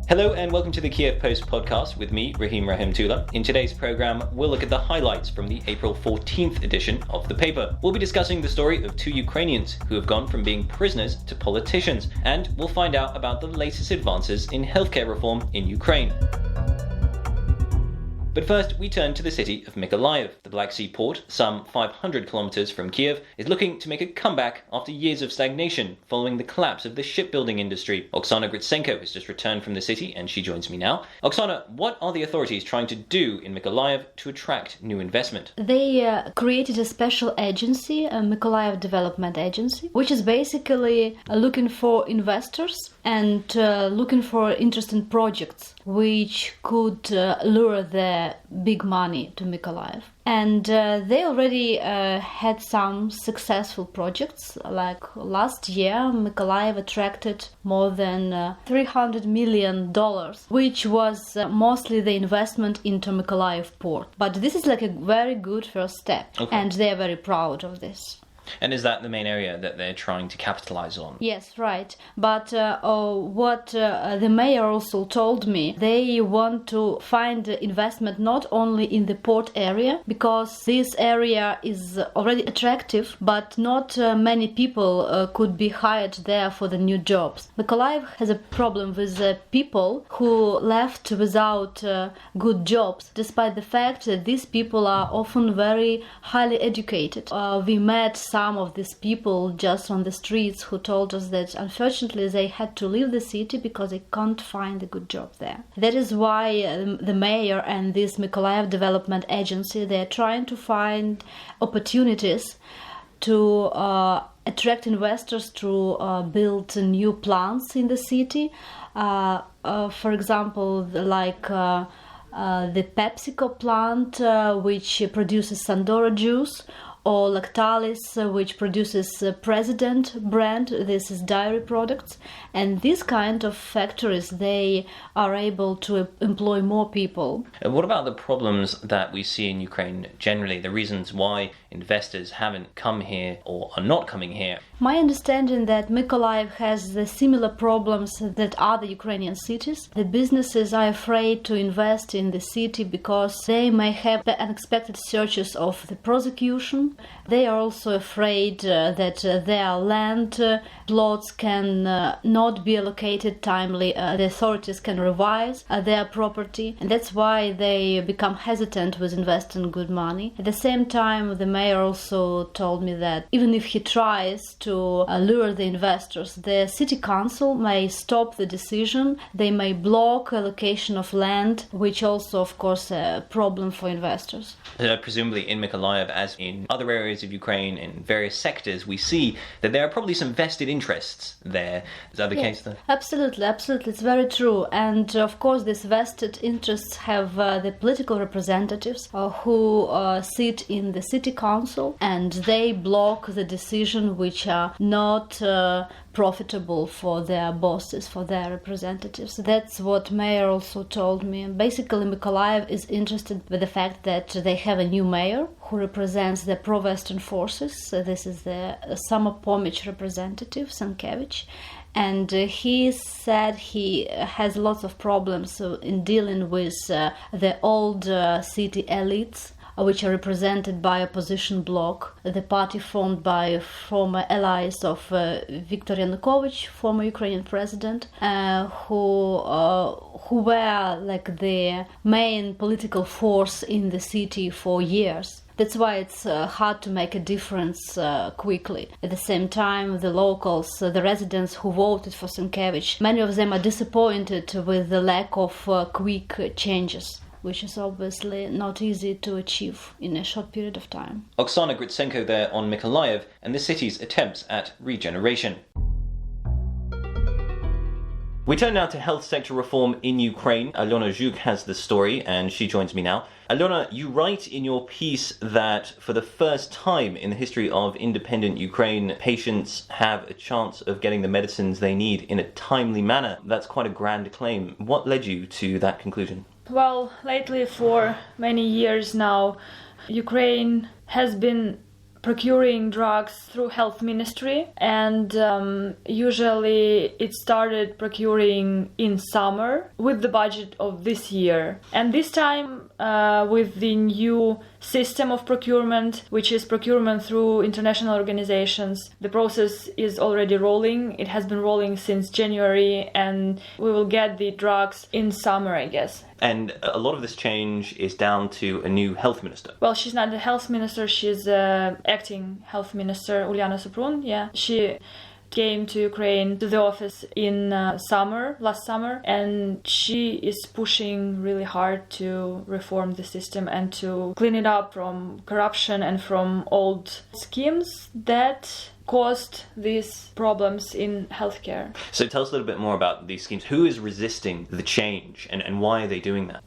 Hello and welcome to the Kyiv Post Podcast with me, Rahim Rahemtulla. In today's program, we'll look at the highlights from the April 14th edition of the paper. We'll be discussing the story of two Ukrainians who have gone from being prisoners to politicians, and we'll find out about the latest advances in healthcare reform in Ukraine. But first, we turn to the city of Mykolaiv. The Black Sea port, some 500 kilometers from Kyiv, is looking to make a comeback after years of stagnation following the collapse of the shipbuilding industry. Oksana Gritsenko has just returned from the city and she joins me now. Oksana, what are the authorities trying to do in Mykolaiv to attract new investment? They created a special agency, a Mykolaiv Development Agency, which is basically looking for investors and looking for interesting projects which could lure the big money to Mykolaiv. And they already had some successful projects. Like last year, Mykolaiv attracted more than $300 million, which was mostly the investment into Mykolaiv port. But this is like a very good first step, and they are very proud of this. And is that the main area that they're trying to capitalize on? Yes, right. But what the mayor also told me, they want to find investment not only in the port area, because this area is already attractive, but not many people could be hired there for the new jobs. Mykolaiv has a problem with people who left without good jobs, despite the fact that these people are often very highly educated. We met some of these people just on the streets who told us that unfortunately they had to leave the city because they can't find a good job there. That is why the mayor and this Mykolaiv Development Agency, they are trying to find opportunities to attract investors to build new plants in the city. For example, like the PepsiCo plant, which produces Sandora juice, or Lactalis, which produces President brand. This is dairy products. And these kind of factories, they are able to employ more people. And what about the problems that we see in Ukraine generally, the reasons why investors haven't come here or are not coming here? My understanding that Mykolaiv has the similar problems that other Ukrainian cities. The businesses are afraid to invest in the city because they may have the unexpected searches of the prosecution. They are also afraid that their land plots can not be allocated timely. The authorities can revise their property, and that's why they become hesitant with investing good money. At the same time, the mayor also told me that even if he tries to lure the investors, the city council may stop the decision. They may block allocation of land, which also, of course, a problem for investors. Presumably in Mykolaiv, as in other areas of Ukraine, in various sectors, we see that there are probably some vested interests there. Is that the case then? Absolutely. It's very true. And of course, these vested interests have the political representatives who sit in the city council, and they block the decision which are not profitable for their bosses, for their representatives. That's what mayor also told me. Basically, Mykolaiv is interested with the fact that they have a new mayor who represents the pro-Western forces. This is the Samopomich representative, Sankevich. And he said he has lots of problems in dealing with the old city elites, which are represented by opposition bloc, the party formed by former allies of Viktor Yanukovych, former Ukrainian president, who were like the main political force in the city for years. That's why it's hard to make a difference quickly. At the same time, the locals, the residents who voted for Sankevich, many of them are disappointed with the lack of quick changes, which is obviously not easy to achieve in a short period of time. Oksana Gritsenko there on Mykolaiv and the city's attempts at regeneration. We turn now to health sector reform in Ukraine. Alyona Zhuk has the story and she joins me now. Alyona, you write in your piece that for the first time in the history of independent Ukraine, patients have a chance of getting the medicines they need in a timely manner. That's quite a grand claim. What led you to that conclusion? Well, lately for many years now, Ukraine has been procuring drugs through health ministry, and usually it started procuring in summer with the budget of this year. And this time with the new system of procurement, which is procurement through international organizations, the process is already rolling. It has been rolling since January, and we will get the drugs in summer, I guess. And a lot of this change is down to a new health minister. Well, she's not the health minister, she's acting health minister, Uliana Suprun, yeah. She came to Ukraine, to the office in last summer, and she is pushing really hard to reform the system and to clean it up from corruption and from old schemes that caused these problems in healthcare. So tell us a little bit more about these schemes. Who is resisting the change, and why are they doing that?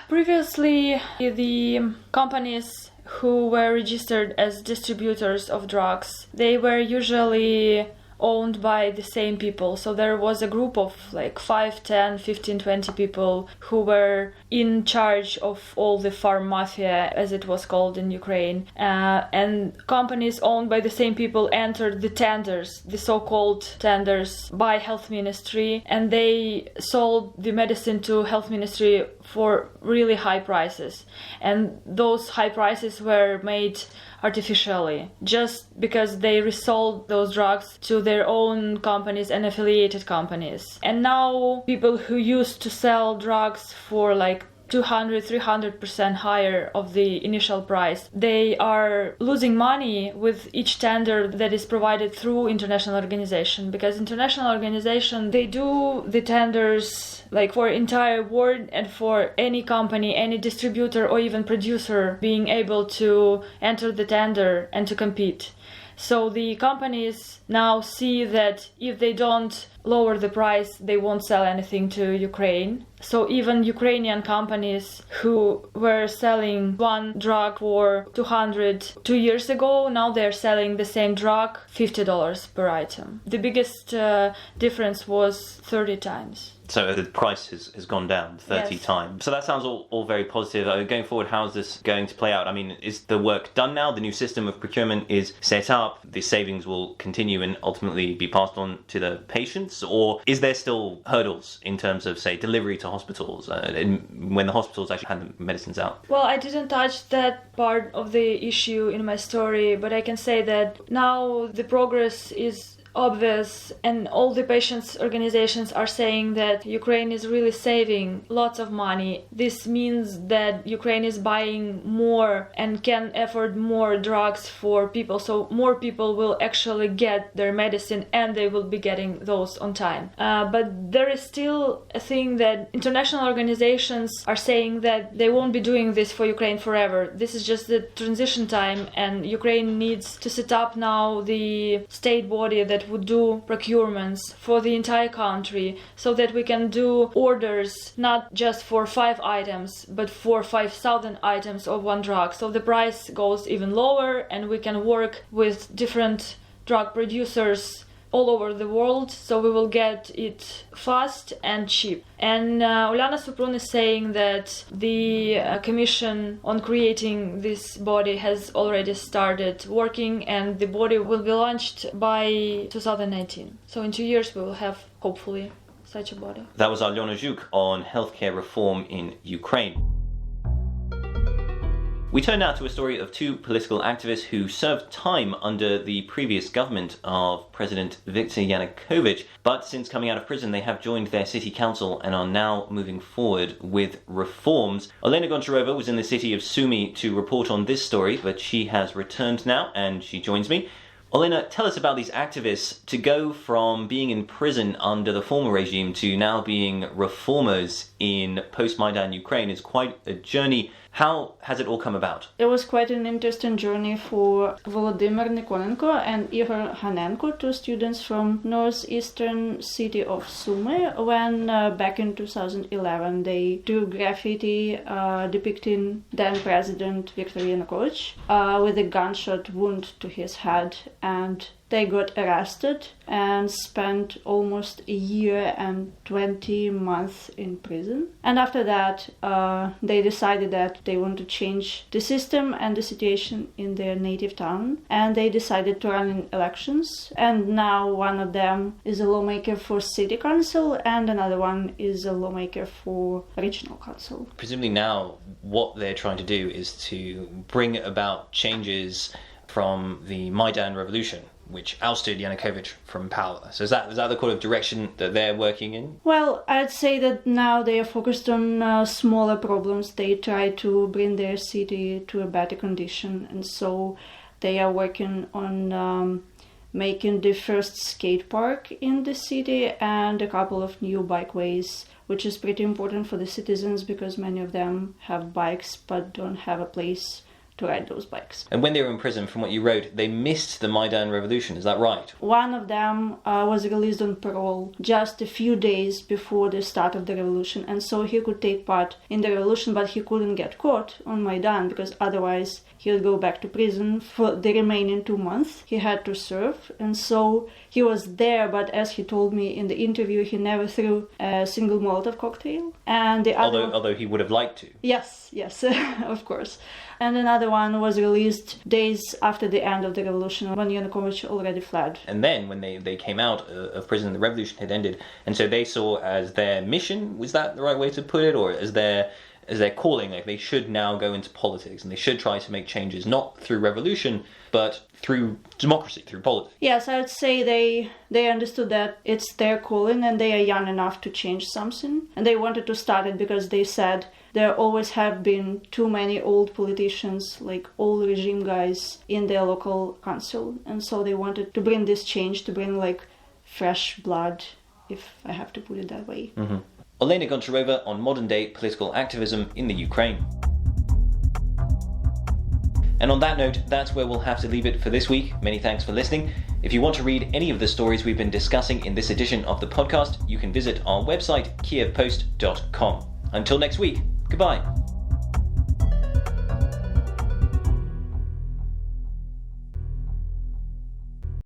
Previously, the companies who were registered as distributors of drugs, they were usually owned by the same people. So there was a group of like 5, 10, 15, 20 people who were in charge of all the farm mafia, as it was called in Ukraine. And companies owned by the same people entered the tenders, the so-called tenders by health ministry, and they sold the medicine to health ministry for really high prices. And those high prices were made artificially, just because they resold those drugs to their own companies and affiliated companies. And now people who used to sell drugs for like 200-300% higher of the initial price, they are losing money with each tender that is provided through international organization, because international organization, they do the tenders like for entire world and for any company, any distributor or even producer being able to enter the tender and to compete. So the companies now see that if they don't lower the price, they won't sell anything to Ukraine. So even Ukrainian companies who were selling one drug for $200 2 years ago, now they're selling the same drug $50 per item. The biggest difference was 30 times. So the price has gone down 30 times. So that sounds all very positive. Going forward, how is this going to play out? I mean, is the work done now? The new system of procurement is set up. The savings will continue and ultimately be passed on to the patients? Or is there still hurdles in terms of, say, delivery to hospitals when the hospitals actually hand the medicines out? Well, I didn't touch that part of the issue in my story, but I can say that now the progress is obvious, and all the patients' organizations are saying that Ukraine is really saving lots of money. This means that Ukraine is buying more and can afford more drugs for people, so more people will actually get their medicine and they will be getting those on time. But there is still a thing that international organizations are saying that they won't be doing this for Ukraine forever. This is just the transition time, and Ukraine needs to set up now the state body that would do procurements for the entire country, so that we can do orders not just for 5 items but for 5,000 items of one drug, so the price goes even lower and we can work with different drug producers all over the world, so we will get it fast and cheap. And Uliana Suprun is saying that the commission on creating this body has already started working, and the body will be launched by 2019. So in 2 years we will have, hopefully, such a body. That was Alyona Zhuk on healthcare reform in Ukraine. We turn now to a story of 2 political activists who served time under the previous government of President Viktor Yanukovych, but since coming out of prison they have joined their city council and are now moving forward with reforms. Olena Goncharova was in the city of Sumy to report on this story, but she has returned now and she joins me. Olena, tell us about these activists. To go from being in prison under the former regime to now being reformers in post-Maidan Ukraine is quite a journey. How has it all come about? It was quite an interesting journey for Volodymyr Nikonenko and Igor Hanenko, 2 students from northeastern city of Sumy, when back in 2011 they drew graffiti depicting then President Viktor Yanukovych with a gunshot wound to his head and they got arrested and spent almost a year and 20 months in prison. And after that, they decided that they want to change the system and the situation in their native town. And they decided to run in elections. And now one of them is a lawmaker for city council and another one is a lawmaker for regional council. Presumably now what they're trying to do is to bring about changes from the Maidan revolution, which ousted Yanukovych from power. So is that the kind of direction that they're working in? Well, I'd say that now they are focused on smaller problems. They try to bring their city to a better condition, and so they are working on making the first skate park in the city and a couple of new bikeways, which is pretty important for the citizens because many of them have bikes but don't have a place to ride those bikes. And when they were in prison, from what you wrote, they missed the Maidan revolution, is that right? One of them was released on parole just a few days before the start of the revolution, and so he could take part in the revolution, but he couldn't get caught on Maidan because otherwise he would go back to prison for the remaining 2 months he had to serve. And so he was there, but as he told me in the interview, he never threw a single Molotov cocktail. And the other, although he would have liked to. Yes, of course. And another one was released days after the end of the revolution when Yanukovych already fled. And then when they came out of prison, the revolution had ended, and so they saw as their mission, was that the right way to put it, or as their calling, like they should now go into politics and they should try to make changes, not through revolution, but through democracy, through politics? Yes, I would say they understood that it's their calling and they are young enough to change something. And they wanted to start it because they said there always have been too many old politicians, like old regime guys, in their local council. And so they wanted to bring this change, to bring like fresh blood, if I have to put it that way. Mm-hmm. Olena Goncharova on modern-day political activism in the Ukraine. And on that note, that's where we'll have to leave it for this week. Many thanks for listening. If you want to read any of the stories we've been discussing in this edition of the podcast, you can visit our website, kyivpost.com. Until next week, goodbye.